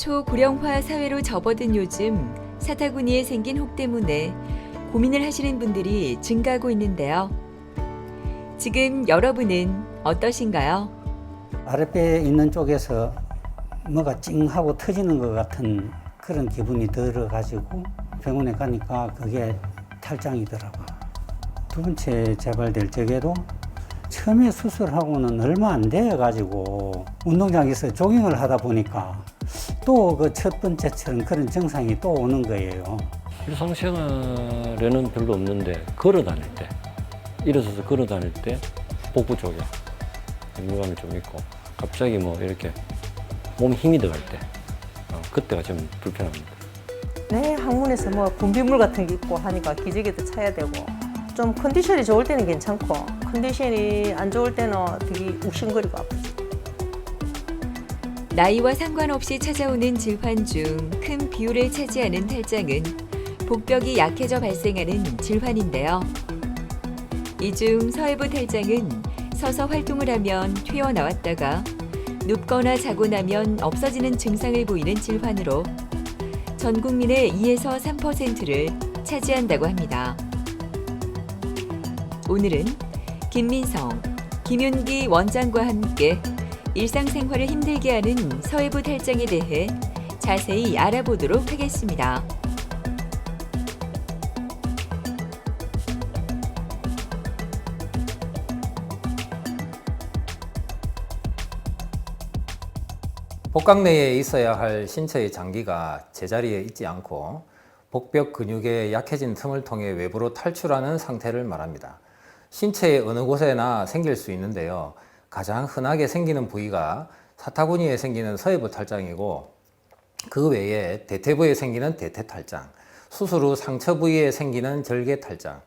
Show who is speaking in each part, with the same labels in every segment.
Speaker 1: 초고령화 사회로 접어든 요즘 사타구니에 생긴 혹 때문에 고민을 하시는 분들이 증가하고 있는데요. 지금 여러분은 어떠신가요?
Speaker 2: 아랫배에 있는 쪽에서 뭐가 찡하고 터지는 것 같은 그런 기분이 들어가지고 병원에 가니까 그게 탈장이더라고요. 두 번째 재발될 적에도 처음에 수술하고는 얼마 안 돼가지고 운동장에서 조깅을 하다 보니까 또 그 첫 번째처럼 그런 증상이 또 오는 거예요.
Speaker 3: 일상생활에는 별로 없는데 걸어 다닐 때, 일어서서 걸어 다닐 때 복부 쪽에 압류감이 좀 있고 갑자기 뭐 이렇게 몸 힘이 들어갈 때 그때가 좀 불편합니다.
Speaker 4: 네, 항문에서 뭐 분비물 같은 게 있고 하니까 기저귀도 차야 되고 좀 컨디션이 좋을 때는 괜찮고 컨디션이 안 좋을 때는 되게 욱신거리고 아프죠.
Speaker 1: 나이와 상관없이 찾아오는 질환 중 큰 비율을 차지하는 탈장은 복벽이 약해져 발생하는 질환인데요. 이 중 서해부 탈장은 서서 활동을 하면 튀어나왔다가 눕거나 자고 나면 없어지는 증상을 보이는 질환으로 전 국민의 2에서 3%를 차지한다고 합니다. 오늘은 김민성, 김윤기 원장과 함께 일상생활을 힘들게 하는 서해부 탈장에 대해 자세히 알아보도록 하겠습니다.
Speaker 5: 복강 내에 있어야 할 신체의 장기가 제자리에 있지 않고 복벽 근육의 약해진 틈을 통해 외부로 탈출하는 상태를 말합니다. 신체의 어느 곳에나 생길 수 있는데요. 가장 흔하게 생기는 부위가 사타구니에 생기는 서해부 탈장이고 그 외에 대퇴부에 생기는 대퇴탈장, 수술 후 상처 부위에 생기는 절개탈장,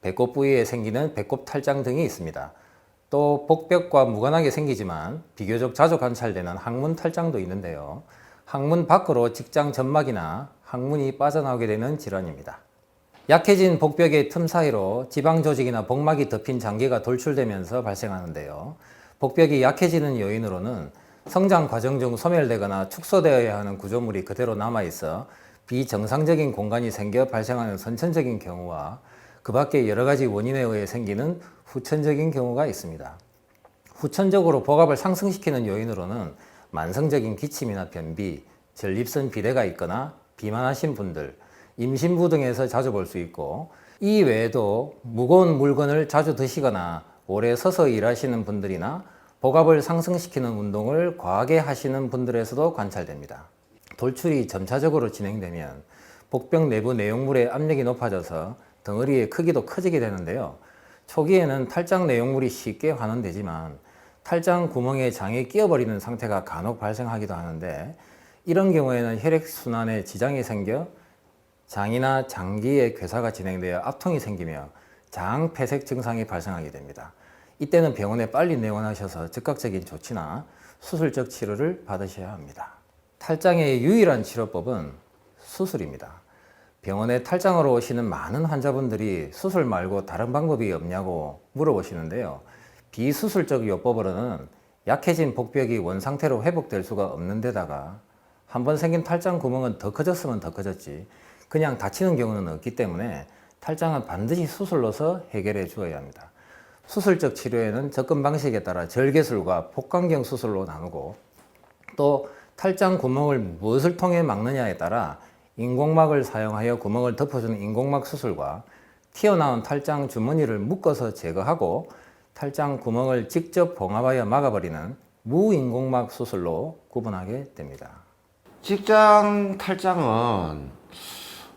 Speaker 5: 배꼽 부위에 생기는 배꼽탈장 등이 있습니다. 또 복벽과 무관하게 생기지만 비교적 자주 관찰되는 항문 탈장도 있는데요. 항문 밖으로 직장 점막이나 항문이 빠져나오게 되는 질환입니다. 약해진 복벽의 틈 사이로 지방 조직이나 복막이 덮인 장기가 돌출되면서 발생하는데요. 복벽이 약해지는 요인으로는 성장 과정 중 소멸되거나 축소되어야 하는 구조물이 그대로 남아있어 비정상적인 공간이 생겨 발생하는 선천적인 경우와 그 밖에 여러 가지 원인에 의해 생기는 후천적인 경우가 있습니다. 후천적으로 복압을 상승시키는 요인으로는 만성적인 기침이나 변비, 전립선 비대가 있거나 비만하신 분들, 임신부 등에서 자주 볼 수 있고 이 외에도 무거운 물건을 자주 드시거나 오래 서서 일하시는 분들이나 복압을 상승시키는 운동을 과하게 하시는 분들에서도 관찰됩니다. 돌출이 점차적으로 진행되면 복벽 내부 내용물의 압력이 높아져서 덩어리의 크기도 커지게 되는데요. 초기에는 탈장 내용물이 쉽게 환원되지만 탈장 구멍에 장이 끼어버리는 상태가 간혹 발생하기도 하는데 이런 경우에는 혈액순환에 지장이 생겨 장이나 장기의 괴사가 진행되어 압통이 생기며 장 폐색 증상이 발생하게 됩니다. 이때는 병원에 빨리 내원하셔서 즉각적인 조치나 수술적 치료를 받으셔야 합니다. 탈장의 유일한 치료법은 수술입니다. 병원에 탈장으로 오시는 많은 환자분들이 수술 말고 다른 방법이 없냐고 물어보시는데요. 비수술적 요법으로는 약해진 복벽이 원상태로 회복될 수가 없는 데다가 한번 생긴 탈장 구멍은 더 커졌으면 더 커졌지 그냥 다치는 경우는 없기 때문에 탈장은 반드시 수술로서 해결해 주어야 합니다. 수술적 치료에는 접근 방식에 따라 절개술과 복강경 수술로 나누고 또 탈장 구멍을 무엇을 통해 막느냐에 따라 인공막을 사용하여 구멍을 덮어주는 인공막 수술과 튀어나온 탈장 주머니를 묶어서 제거하고 탈장 구멍을 직접 봉합하여 막아버리는 무인공막 수술로 구분하게 됩니다.
Speaker 6: 직장 탈장은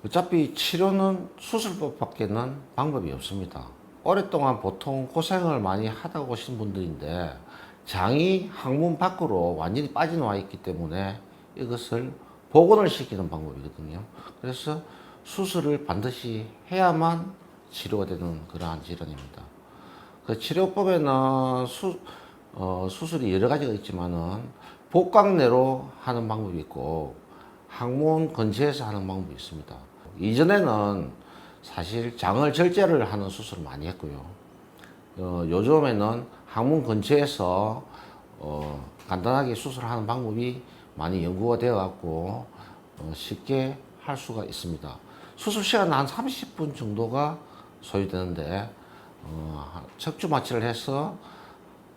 Speaker 6: 어차피 치료는 수술법밖에는 방법이 없습니다. 오랫동안 보통 고생을 많이 하다 오신 분들인데 장이 항문 밖으로 완전히 빠져나와 있기 때문에 이것을 복원을 시키는 방법이거든요. 그래서 수술을 반드시 해야만 치료가 되는 그러한 질환입니다. 그 치료법에는 수술이 여러 가지가 있지만은 복강내로 하는 방법이 있고 항문 근처에서 하는 방법이 있습니다. 이전에는 사실 장을 절제를 하는 수술을 많이 했고요. 요즘에는 항문 근처에서 간단하게 수술하는 방법이 많이 연구가 되어 갖고 쉽게 할 수가 있습니다. 수술 시간 한 30분 정도가 소요되는데 척추 마취를 해서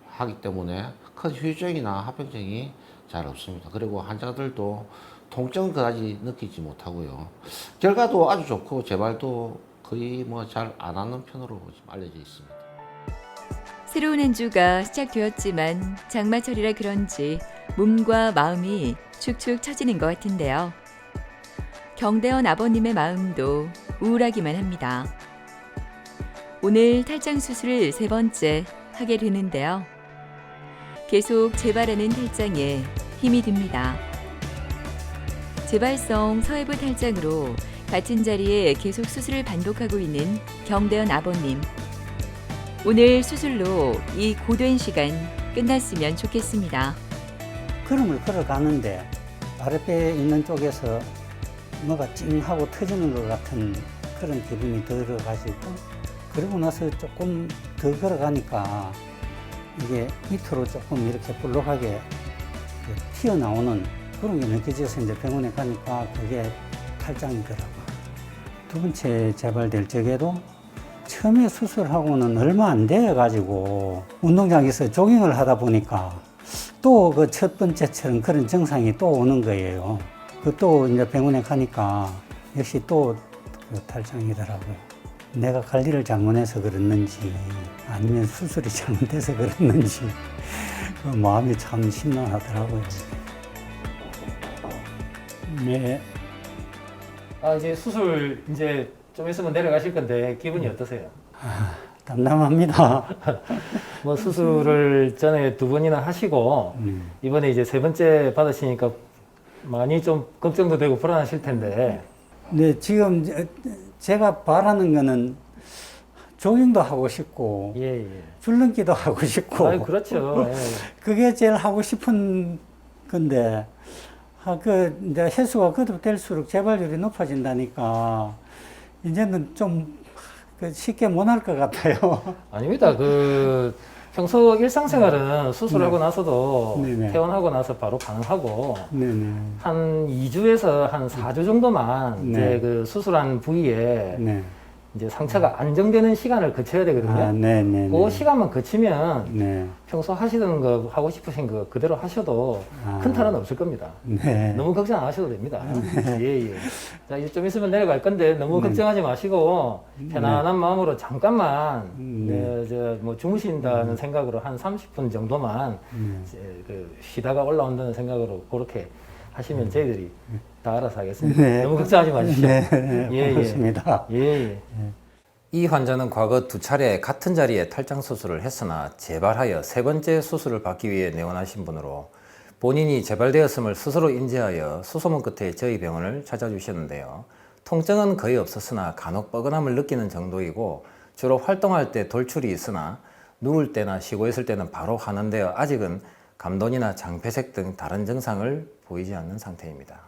Speaker 6: 하기 때문에 큰 후유증이나 합병증이 잘 없습니다. 그리고 환자들도 통증은 그다지 느끼지 못하고요. 결과도 아주 좋고 재발도 거의 뭐 잘 안 하는 편으로 지금 알려져 있습니다.
Speaker 1: 새로운 한 주가 시작되었지만 장마철이라 그런지 몸과 마음이 축축 처지는 것 같은데요. 경대원 아버님의 마음도 우울하기만 합니다. 오늘 탈장 수술을 3번째 하게 되는데요. 계속 재발하는 탈장에 힘이 듭니다. 재발성 서해부 탈장으로 같은 자리에 계속 수술을 반복하고 있는 경대원 아버님. 오늘 수술로 이 고된 시간 끝났으면 좋겠습니다.
Speaker 2: 걸음을 걸어가는데 아랫배에 있는 쪽에서 뭐가 찡하고 터지는 것 같은 그런 기분이 들어가지고, 그러고 나서 조금 더 걸어가니까 이게 밑으로 조금 이렇게 볼록하게 튀어나오는 그런 게 느껴져서 이제 병원에 가니까 그게 탈장이더라고요. 2번째 재발될 적에도 처음에 수술하고는 얼마 안 돼가지고 운동장에서 조깅을 하다 보니까 또 그 첫 번째처럼 그런 증상이 또 오는 거예요. 그 또 이제 병원에 가니까 역시 또 그 탈장이더라고요. 내가 관리를 잘못해서 그랬는지 아니면 수술이 잘못돼서 그랬는지 그 마음이 참 심란하더라고요. 네.
Speaker 5: 이제 수술 이제 좀 있으면 내려가실 건데 기분이 어떠세요?
Speaker 2: 담담합니다.
Speaker 5: 뭐 수술을 전에 2번이나 하시고 이번에 이제 3번째 받으시니까 많이 좀 걱정도 되고 불안하실 텐데.
Speaker 2: 네, 지금 제가 바라는 거는 조깅도 하고 싶고,
Speaker 5: 예, 예.
Speaker 2: 줄넘기도 하고 싶고,
Speaker 5: 아유, 그렇죠. 예.
Speaker 2: 그게 제일 하고 싶은 건데, 이제 횟수가 거듭될수록 재발률이 높아진다니까, 이제는 좀 쉽게 못 할 것 같아요.
Speaker 5: 아닙니다. 평소 일상생활은 수술하고 나서도
Speaker 2: 네네.
Speaker 5: 퇴원하고 나서 바로 가능하고
Speaker 2: 네네.
Speaker 5: 한 2주에서 한 4주 정도만
Speaker 2: 네.
Speaker 5: 이제 그 수술한 부위에
Speaker 2: 네.
Speaker 5: 이제 상처가 안정되는 시간을 거쳐야 되거든요.
Speaker 2: 네네.
Speaker 5: 그 시간만 거치면
Speaker 2: 네.
Speaker 5: 평소 하시던 거 하고 싶으신 거 그대로 하셔도 큰 탈은 없을 겁니다.
Speaker 2: 네.
Speaker 5: 너무 걱정 안 하셔도 됩니다. 예, 예. 자, 이제 좀 있으면 내려갈 건데 너무 걱정하지 마시고 편안한 마음으로 잠깐만 뭐 주무신다는 생각으로 한 30분 정도만 이제 쉬다가 올라온다는 생각으로 그렇게 하시면 저희들이 다 알아서 하겠습니다.
Speaker 2: 네.
Speaker 5: 너무 걱정하지 마십시오.
Speaker 2: 네.
Speaker 5: 예, 예.
Speaker 2: 고맙습니다.
Speaker 5: 예, 예. 이 환자는 과거 2차례 같은 자리에 탈장 수술을 했으나 재발하여 3번째 수술을 받기 위해 내원하신 분으로 본인이 재발되었음을 스스로 인지하여 수소문 끝에 저희 병원을 찾아주셨는데요. 통증은 거의 없었으나 간혹 뻐근함을 느끼는 정도이고 주로 활동할 때 돌출이 있으나 누울 때나 쉬고 있을 때는 바로 환원되어 아직은 감돈이나 장폐색 등 다른 증상을 보이지 않는 상태입니다.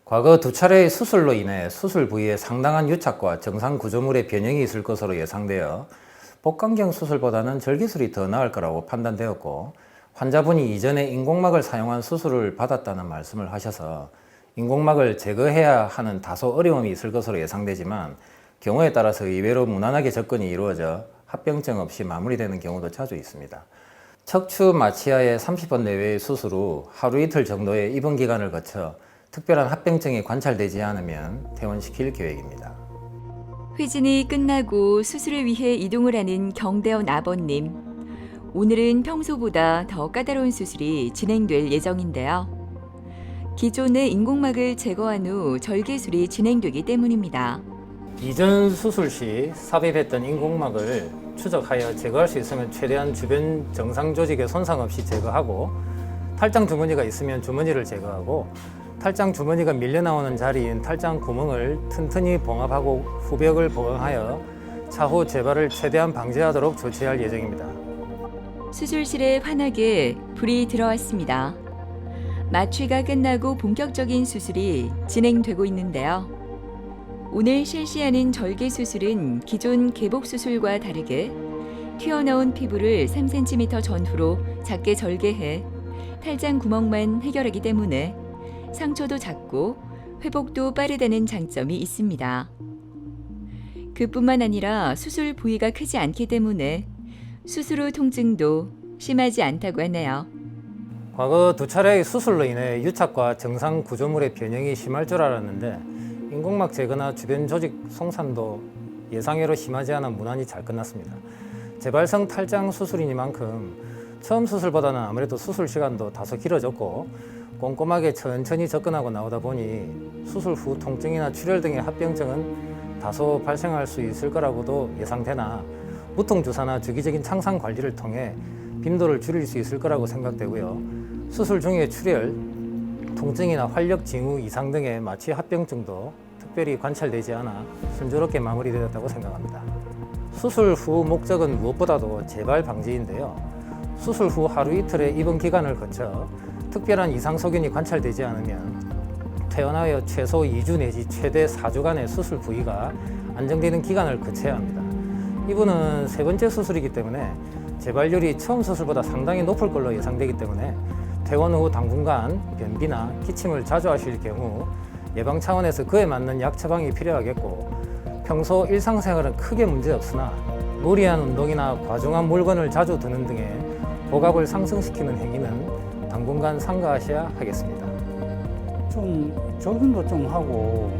Speaker 5: 과거 2차례의 수술로 인해 수술 부위에 상당한 유착과 정상 구조물의 변형이 있을 것으로 예상되어 복강경 수술보다는 절기술이 더 나을 거라고 판단되었고, 환자분이 이전에 인공막을 사용한 수술을 받았다는 말씀을 하셔서 인공막을 제거해야 하는 다소 어려움이 있을 것으로 예상되지만 경우에 따라서 의외로 무난하게 접근이 이루어져 합병증 없이 마무리되는 경우도 자주 있습니다. 척추 마취하의 30번 내외의 수술 후 하루 이틀 정도의 입원 기간을 거쳐 특별한 합병증이 관찰되지 않으면 퇴원시킬 계획입니다.
Speaker 1: 회진이 끝나고 수술을 위해 이동을 하는 경대원 아버님. 오늘은 평소보다 더 까다로운 수술이 진행될 예정인데요. 기존의 인공막을 제거한 후 절개술이 진행되기 때문입니다.
Speaker 5: 이전 수술 시 삽입했던 인공막을 추적하여 제거할 수 있으면 최대한 주변 정상 조직에 손상 없이 제거하고, 탈장 주머니가 있으면 주머니를 제거하고, 탈장 주머니가 밀려나오는 자리인 탈장 구멍을 튼튼히 봉합하고 후벽을 보강하여 차후 재발을 최대한 방지하도록 조치할 예정입니다.
Speaker 1: 수술실에 환하게 불이 들어왔습니다. 마취가 끝나고 본격적인 수술이 진행되고 있는데요. 오늘 실시하는 절개 수술은 기존 개복 수술과 다르게 튀어나온 피부를 3cm 전후로 작게 절개해 탈장 구멍만 해결하기 때문에 상처도 작고 회복도 빠르다는 장점이 있습니다. 그뿐만 아니라 수술 부위가 크지 않기 때문에 수술 후 통증도 심하지 않다고 하네요.
Speaker 5: 과거 2차례의 수술로 인해 유착과 정상 구조물의 변형이 심할 줄 알았는데 인공막 제거나 주변 조직 송산도 예상외로 심하지 않아 무난히 잘 끝났습니다. 재발성 탈장 수술이니만큼 처음 수술보다는 아무래도 수술 시간도 다소 길어졌고 꼼꼼하게 천천히 접근하고 나오다 보니 수술 후 통증이나 출혈 등의 합병증은 다소 발생할 수 있을 거라고도 예상되나 무통주사나 주기적인 창상 관리를 통해 빈도를 줄일 수 있을 거라고 생각되고요. 수술 중에 출혈, 통증이나 활력 징후 이상 등의 마취 합병증도 특별히 관찰되지 않아 순조롭게 마무리되었다고 생각합니다. 수술 후 목적은 무엇보다도 재발 방지인데요. 수술 후 하루 이틀의 입원 기간을 거쳐 특별한 이상 소견이 관찰되지 않으면 퇴원하여 최소 2주 내지 최대 4주간의 수술 부위가 안정되는 기간을 거쳐야 합니다. 이분은 3번째 수술이기 때문에 재발률이 처음 수술보다 상당히 높을 걸로 예상되기 때문에 퇴원 후 당분간 변비나 기침을 자주 하실 경우 예방 차원에서 그에 맞는 약 처방이 필요하겠고 평소 일상생활은 크게 문제 없으나 무리한 운동이나 과중한 물건을 자주 드는 등의 복압을 상승시키는 행위는 당분간 삼가하셔야 하겠습니다.
Speaker 2: 좀 조깅도 좀 하고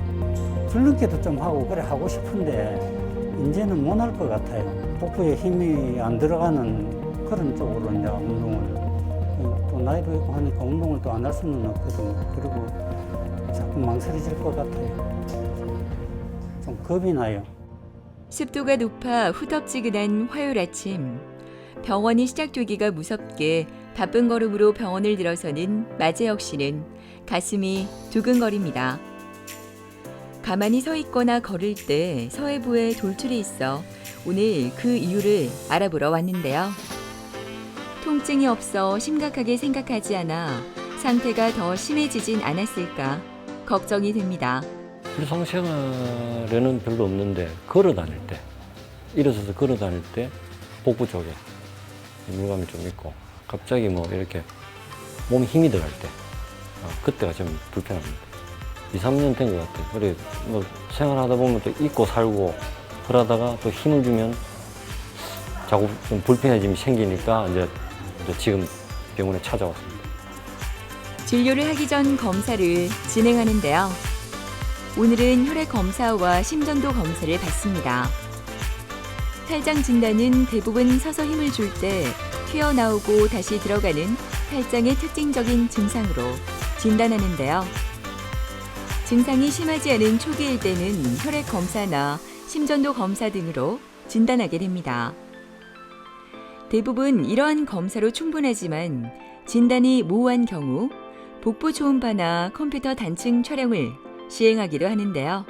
Speaker 2: 줄넘기도 좀 하고 그래 하고 싶은데 이제는 못 할 것 같아요. 복부에 힘이 안 들어가는 그런 쪽으로 이제 운동을 또 나이도 있고 하니까 운동을 또 안 할 수는 없거든요. 그리고 자꾸 망설여질 것 같아요. 좀 겁이 나요.
Speaker 1: 습도가 높아 후덥지근한 화요일 아침. 병원이 시작되기가 무섭게 바쁜 걸음으로 병원을 들어서는 마재혁 씨는 가슴이 두근거립니다. 가만히 서 있거나 걸을 때 서해부에 돌출이 있어 오늘 그 이유를 알아보러 왔는데요. 통증이 없어 심각하게 생각하지 않아 상태가 더 심해지진 않았을까 걱정이 됩니다.
Speaker 3: 일상생활에는 별로 없는데 걸어 다닐 때, 일어서서 걸어 다닐 때 복부 쪽에 물감이 좀 있고 갑자기 뭐 이렇게 몸에 힘이 들어갈 때 그때가 좀 불편합니다. 2, 3년 된 것 같아요. 그래 뭐 생활하다 보면 또 잊고 살고 그러다가 또 힘을 주면 자꾸 좀 불편해짐이 생기니까 이제 지금 병원에 찾아왔습니다.
Speaker 1: 진료를 하기 전 검사를 진행하는데요. 오늘은 혈액 검사와 심전도 검사를 받습니다. 탈장 진단은 대부분 서서 힘을 줄 때 튀어나오고 다시 들어가는 탈장의 특징적인 증상으로 진단하는데요. 증상이 심하지 않은 초기일 때는 혈액 검사나 심전도 검사 등으로 진단하게 됩니다. 대부분 이러한 검사로 충분하지만 진단이 모호한 경우 복부 초음파나 컴퓨터 단층 촬영을 시행하기도 하는데요.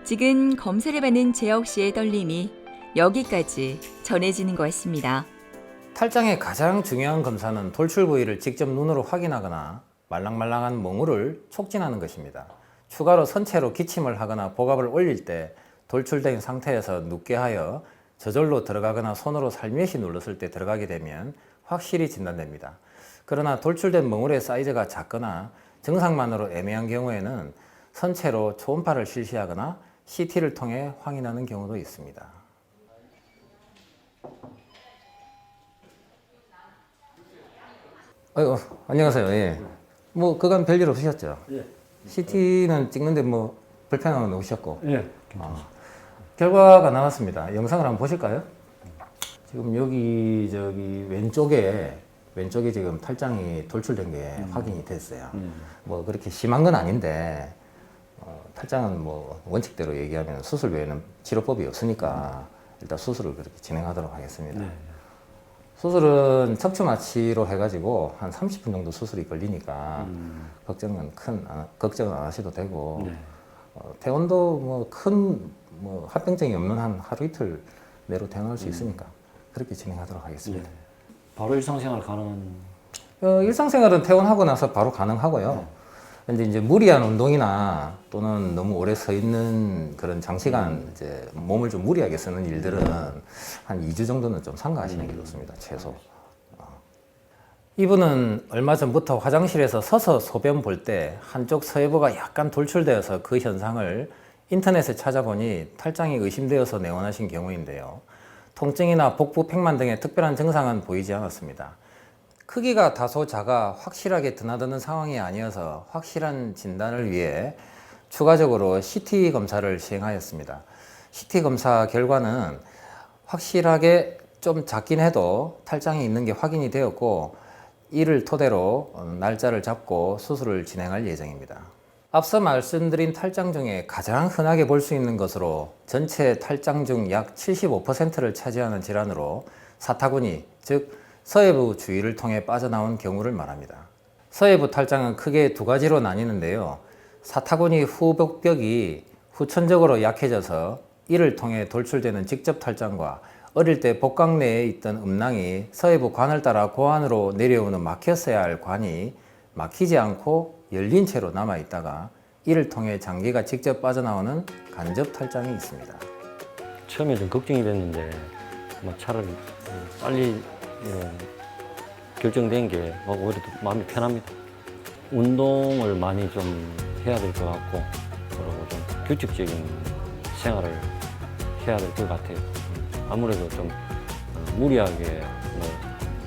Speaker 1: 지금 검사를 받는 재혁 씨의 떨림이 여기까지 전해지는 것 같습니다.
Speaker 5: 탈장의 가장 중요한 검사는 돌출 부위를 직접 눈으로 확인하거나 말랑말랑한 몽우를 촉진하는 것입니다. 추가로 선체로 기침을 하거나 복압을 올릴 때 돌출된 상태에서 눕게 하여 저절로 들어가거나 손으로 살며시 눌렀을 때 들어가게 되면 확실히 진단됩니다. 그러나 돌출된 몽울의 사이즈가 작거나 증상만으로 애매한 경우에는 선체로 초음파를 실시하거나 CT를 통해 확인하는 경우도 있습니다. 아이고, 안녕하세요. 예. 뭐 그간 별일 없으셨죠?
Speaker 3: 예.
Speaker 5: CT는 찍는데 뭐 불편함은 없으셨고.
Speaker 3: 예.
Speaker 5: 결과가 나왔습니다. 영상을 한번 보실까요? 지금 여기 왼쪽에 지금 탈장이 돌출된 게 확인이 됐어요. 뭐 그렇게 심한 건 아닌데 탈장은 뭐 원칙대로 얘기하면 수술 외에는 치료법이 없으니까 일단 수술을 그렇게 진행하도록 하겠습니다.
Speaker 3: 네.
Speaker 5: 수술은 척추 마취로 해가지고 한 30분 정도 수술이 걸리니까 걱정은 안 하셔도 되고
Speaker 3: 네.
Speaker 5: 퇴원도 뭐 큰 합병증이 없는 한 하루 이틀 내로 퇴원할 수 있으니까 그렇게 진행하도록 하겠습니다.
Speaker 3: 네. 바로 일상생활 가능한.
Speaker 5: 일상생활은 퇴원하고 나서 바로 가능하고요. 근데 이제 무리한 운동이나 또는 너무 오래 서 있는 그런 장시간 이제 몸을 좀 무리하게 쓰는 일들은 한 2주 정도는 좀 삼가하시는 게 좋습니다. 최소. 이분은 얼마 전부터 화장실에서 서서 소변 볼 때 한쪽 서해부가 약간 돌출되어서 그 현상을 인터넷에 찾아보니 탈장이 의심되어서 내원하신 경우인데요. 통증이나 복부 팽만 등의 특별한 증상은 보이지 않았습니다. 크기가 다소 작아 확실하게 드나드는 상황이 아니어서 확실한 진단을 위해 추가적으로 CT 검사를 시행하였습니다. CT 검사 결과는 확실하게 좀 작긴 해도 탈장이 있는 게 확인이 되었고, 이를 토대로 날짜를 잡고 수술을 진행할 예정입니다. 앞서 말씀드린 탈장 중에 가장 흔하게 볼 수 있는 것으로 전체 탈장 중 약 75%를 차지하는 질환으로 사타구니, 즉 서해부 주위를 통해 빠져나온 경우를 말합니다. 서해부 탈장은 크게 두 가지로 나뉘는데요. 사타구니 후복벽이 후천적으로 약해져서 이를 통해 돌출되는 직접 탈장과 어릴 때 복강 내에 있던 음낭이 서해부 관을 따라 고안으로 내려오는 막혔어야 할 관이 막히지 않고 열린 채로 남아있다가 이를 통해 장기가 직접 빠져나오는 간접 탈장이 있습니다.
Speaker 3: 처음에 좀 걱정이 됐는데 차라리 빨리 결정된 게 오히려 더 마음이 편합니다. 운동을 많이 좀 해야 될 것 같고, 그리고 좀 규칙적인 생활을 해야 될 것 같아요. 아무래도 좀 무리하게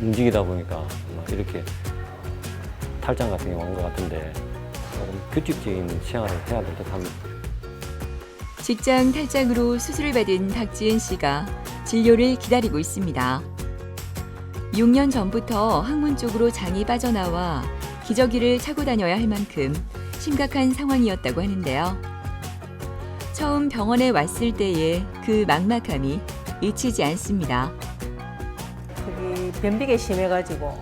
Speaker 3: 움직이다 보니까 이렇게 탈장 같은 게 온 것 같은데, 조금 규칙적인 생활을 해야 될 듯 합니다.
Speaker 1: 직장 탈장으로 수술을 받은 박지은 씨가 진료를 기다리고 있습니다. 6년 전부터 항문 쪽으로 장이 빠져나와 기저귀를 차고 다녀야 할 만큼 심각한 상황이었다고 하는데요. 처음 병원에 왔을 때의 그 막막함이 잊히지 않습니다.
Speaker 4: 거기 변비가 심해가지고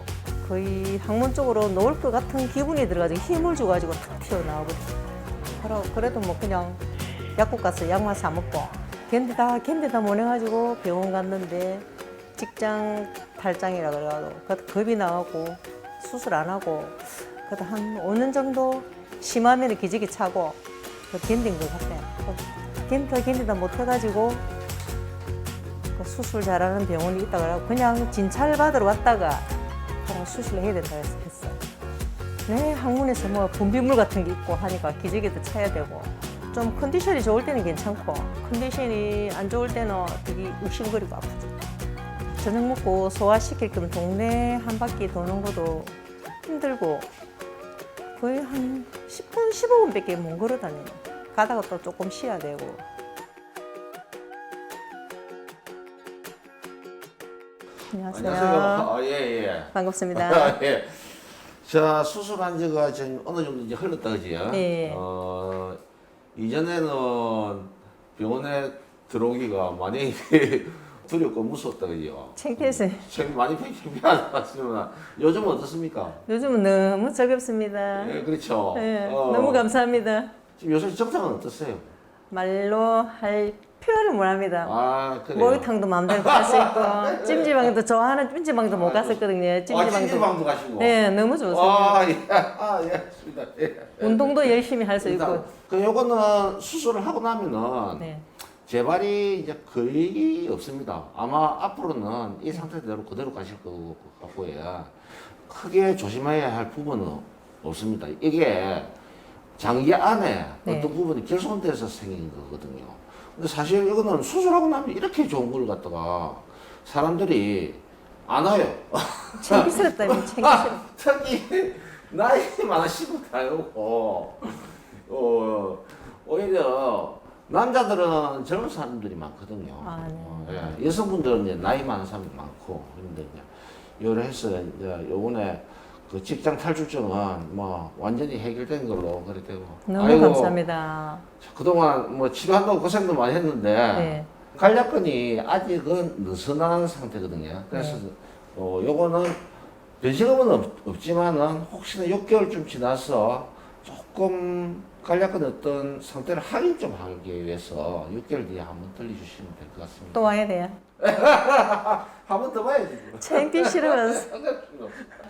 Speaker 4: 거의 항문 쪽으로 놓을 것 같은 기분이 들어가지고 힘을 줘가지고 탁 튀어나오거든요. 그래도 뭐 그냥 약국 가서 약만 사 먹고 견디다 못해가지고 병원 갔는데 직장 탈장이라 그래가지고 겁이 나고 수술 안 하고 그래도 한 5년 정도 심하면 기저귀 차고 견딘 것 같아요. 견디다 못해가지고 그 수술 잘하는 병원이 있다 그래서 그냥 진찰 받으러 왔다가 그냥 수술을 해야 된다 해서 했어요. 네, 항문에서 뭐 분비물 같은 게 있고 하니까 기저귀도 차야 되고 좀 컨디션이 좋을 때는 괜찮고 컨디션이 안 좋을 때는 되게 욱신거리고 아프죠. 저녁 먹고 소화시킬 겸 동네 한 바퀴 도는 것도 힘들고 거의 한 10분, 15분밖에 못 걸어 다녀요. 가다가 또 조금 쉬어야 되고. 안녕하세요.
Speaker 6: 안녕하세요. 예.
Speaker 4: 반갑습니다.
Speaker 6: 예. 자, 수술한 지가 지금 어느 정도 이제 흘렀다, 그지요?
Speaker 4: 네.
Speaker 6: 이전에는 병원에 들어오기가 많이 두렵고 무서웠다, 그지요?
Speaker 4: 창피했어요.
Speaker 6: 많이 창피하다 하시구나. 요즘은 어떻습니까?
Speaker 4: 요즘은 너무 즐겁습니다.
Speaker 6: 예, 그렇죠.
Speaker 4: 네, 너무 감사합니다.
Speaker 6: 지금 요새 정상은 어떠세요?
Speaker 4: 말로 할 표현을 못 합니다.
Speaker 6: 아, 그래요?
Speaker 4: 목욕탕도 마음대로 갈 수 있고 찜질방도 좋아하는 찜질방도 못 갔었거든요.
Speaker 6: 찜질방도 가시고?
Speaker 4: 네, 너무 좋습니다.
Speaker 6: 알겠습니다. 예.
Speaker 4: 운동도 열심히 할 수 있고.
Speaker 6: 그 요거는 수술을 하고 나면은
Speaker 4: 네.
Speaker 6: 재발이 이제 거의 없습니다. 아마 앞으로는 이 상태대로 그대로 가실 것 같고요. 크게 조심해야 할 부분은 없습니다. 이게 장기 안에
Speaker 4: 네.
Speaker 6: 어떤 부분이 결손돼서 생긴 거거든요. 근데 사실 이거는 수술하고 나면 이렇게 좋은 걸 갖다가 사람들이 안 와요.
Speaker 4: 창피스럽다면 창피스럽.
Speaker 6: 특히 나이 많으시고 다요고 오히려 남자들은 젊은 사람들이 많거든요.
Speaker 4: 아, 네.
Speaker 6: 예, 여성분들은 이제 나이 많은 사람이 많고 그런데 이제 해서 이제 요번에 그 직장 탈출증은 뭐 완전히 해결된 걸로 그래 되고.
Speaker 4: 너무 감사합니다.
Speaker 6: 그동안 뭐 치료한다고 고생도 많이 했는데
Speaker 4: 네.
Speaker 6: 간략근이 아직은 느슨한 상태거든요. 그래서 요거는 변식음은 없지만은 혹시나 6개월쯤 지나서 조금 간략근 어떤 상태를 확인 좀 하기 위해서 6개월 뒤에 한번 들려주시면 될 것 같습니다.
Speaker 4: 또 와야 돼요.
Speaker 6: 한 번 더 봐야지.
Speaker 4: 창피스러워서.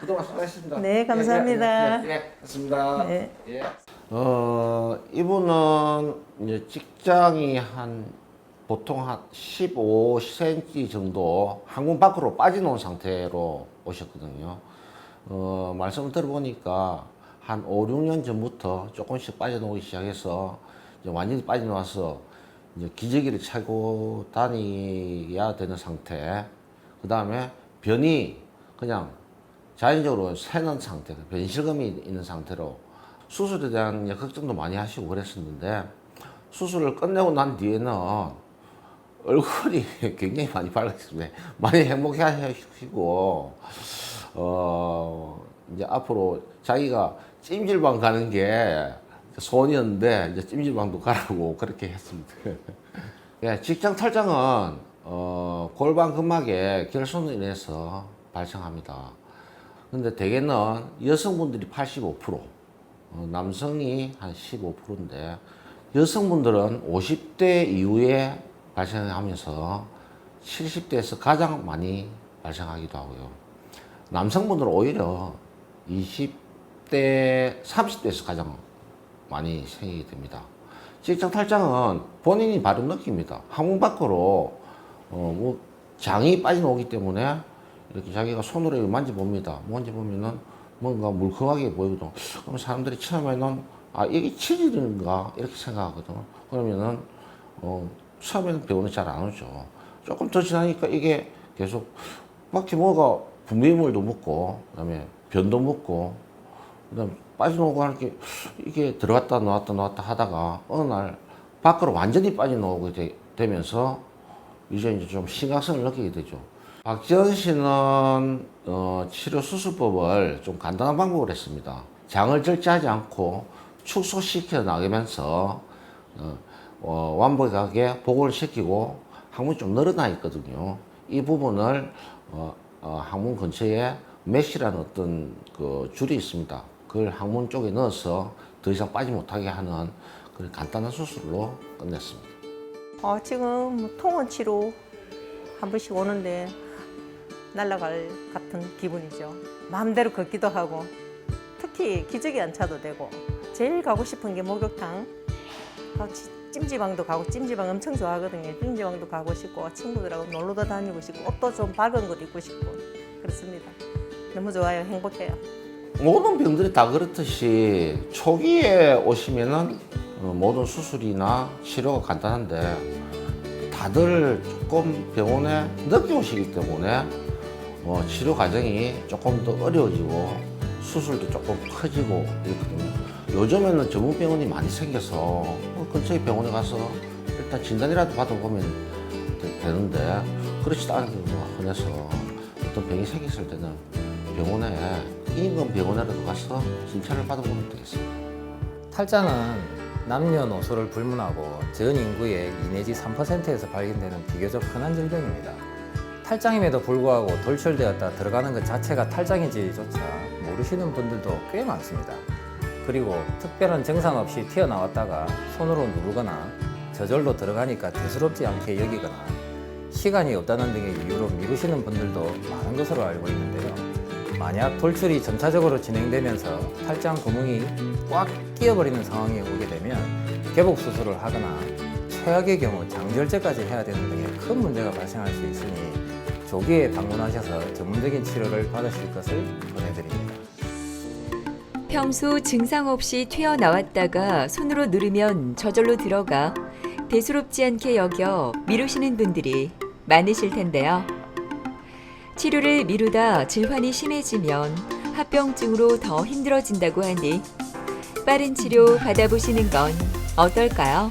Speaker 6: 그동안 수고하셨습니다.
Speaker 4: 네, 감사합니다.
Speaker 6: 예, 고맙습니다.
Speaker 4: 네.
Speaker 6: 예. 이분은 이제 직장이 보통 한 15cm 정도 항문 밖으로 빠져놓은 상태로 오셨거든요. 말씀을 들어보니까 한 5, 6년 전부터 조금씩 빠져나오기 시작해서 이제 완전히 빠져나와서 이제 기저귀를 차고 다녀야 되는 상태. 그 다음에 변이 그냥 자연적으로 새는 상태, 변실금이 있는 상태로 수술에 대한 이제 걱정도 많이 하시고 그랬었는데 수술을 끝내고 난 뒤에는 얼굴이 굉장히 많이 밝아졌습니다. 많이 행복해 하시고, 이제 앞으로 자기가 찜질방 가는 게 소원이었는데, 이제 찜질방도 가라고 그렇게 했습니다. 예, 직장 탈장은, 골반 근막의 결손으로 인해서 발생합니다. 근데 대개는 여성분들이 85%, 남성이 한 15%인데, 여성분들은 50대 이후에 발생하면서 70대에서 가장 많이 발생하기도 하고요. 남성분들은 오히려 20대, 30대에서 가장 많이 생기게 됩니다. 직장 탈장은 본인이 바로 느낍니다. 항문 밖으로 뭐 장이 빠져나오기 때문에 이렇게 자기가 손으로 만져봅니다. 만져보면은 뭔가 물컹하게 보이거든. 그럼 사람들이 처음에는 아 이게 치질인가 이렇게 생각하거든. 그러면은 처음에는 병원에 잘 안 오죠. 조금 더 지나니까 이게 계속 밖에 뭐가 분비물도 묻고, 그다음에 변도 묻고, 그다음 빠져나오고 하는 게 이게 들어갔다 나왔다 하다가 어느 날 밖으로 완전히 빠져나오게 되면서 이제 좀 심각성을 느끼게 되죠. 박지원 씨는 치료 수술법을 좀 간단한 방법을 했습니다. 장을 절제하지 않고 축소시켜 나가면서 완벽하게 복원을 시키고 항문이 좀 늘어나 있거든요. 이 부분을 항문 근처에 메쉬라는 어떤 그 줄이 있습니다. 그걸 항문 쪽에 넣어서 더 이상 빠지 못하게 하는 그런 간단한 수술로 끝냈습니다.
Speaker 4: 지금 통원 치료 한 번씩 오는데 날아갈 같은 기분이죠. 마음대로 걷기도 하고 특히 기저귀 안 차도 되고 제일 가고 싶은 게 목욕탕. 찜질방도 가고 찜질방 엄청 좋아하거든요. 찜질방도 가고 싶고 친구들하고 놀러도 다니고 싶고 옷도 좀 밝은 것 입고 싶고 그렇습니다. 너무 좋아요. 행복해요.
Speaker 6: 모든 병들이 다 그렇듯이 초기에 오시면은 모든 수술이나 치료가 간단한데 다들 조금 병원에 늦게 오시기 때문에 치료 과정이 조금 더 어려워지고 수술도 조금 커지고 이렇거든요. 요즘에는 전문 병원이 많이 생겨서 근처에 병원에 가서 일단 진단이라도 받아보면 되는데 그렇지도 않게 흔해서 어떤 병이 생겼을 때는 병원에 인근 병원에라도 가서 진찰을 받아보면 되겠습니다.
Speaker 5: 탈장은 남녀노소를 불문하고 전 인구의 2 내지 3%에서 발견되는 비교적 흔한 질병입니다. 탈장임에도 불구하고 돌출되었다 들어가는 것 자체가 탈장인지조차 모르시는 분들도 꽤 많습니다. 그리고 특별한 증상 없이 튀어나왔다가 손으로 누르거나 저절로 들어가니까 대수롭지 않게 여기거나 시간이 없다는 등의 이유로 미루시는 분들도 많은 것으로 알고 있는데요. 만약 돌출이 점차적으로 진행되면서 탈장 구멍이 꽉 끼어버리는 상황이 오게 되면 개복 수술을 하거나 최악의 경우 장절제까지 해야 되는 등의 큰 문제가 발생할 수 있으니 조기에 방문하셔서 전문적인 치료를 받으실 것을 권해드립니다.
Speaker 1: 평소 증상 없이 튀어나왔다가 손으로 누르면 저절로 들어가 대수롭지 않게 여겨 미루시는 분들이 많으실 텐데요. 치료를 미루다 질환이 심해지면 합병증으로 더 힘들어진다고 하니 빠른 치료 받아보시는 건 어떨까요?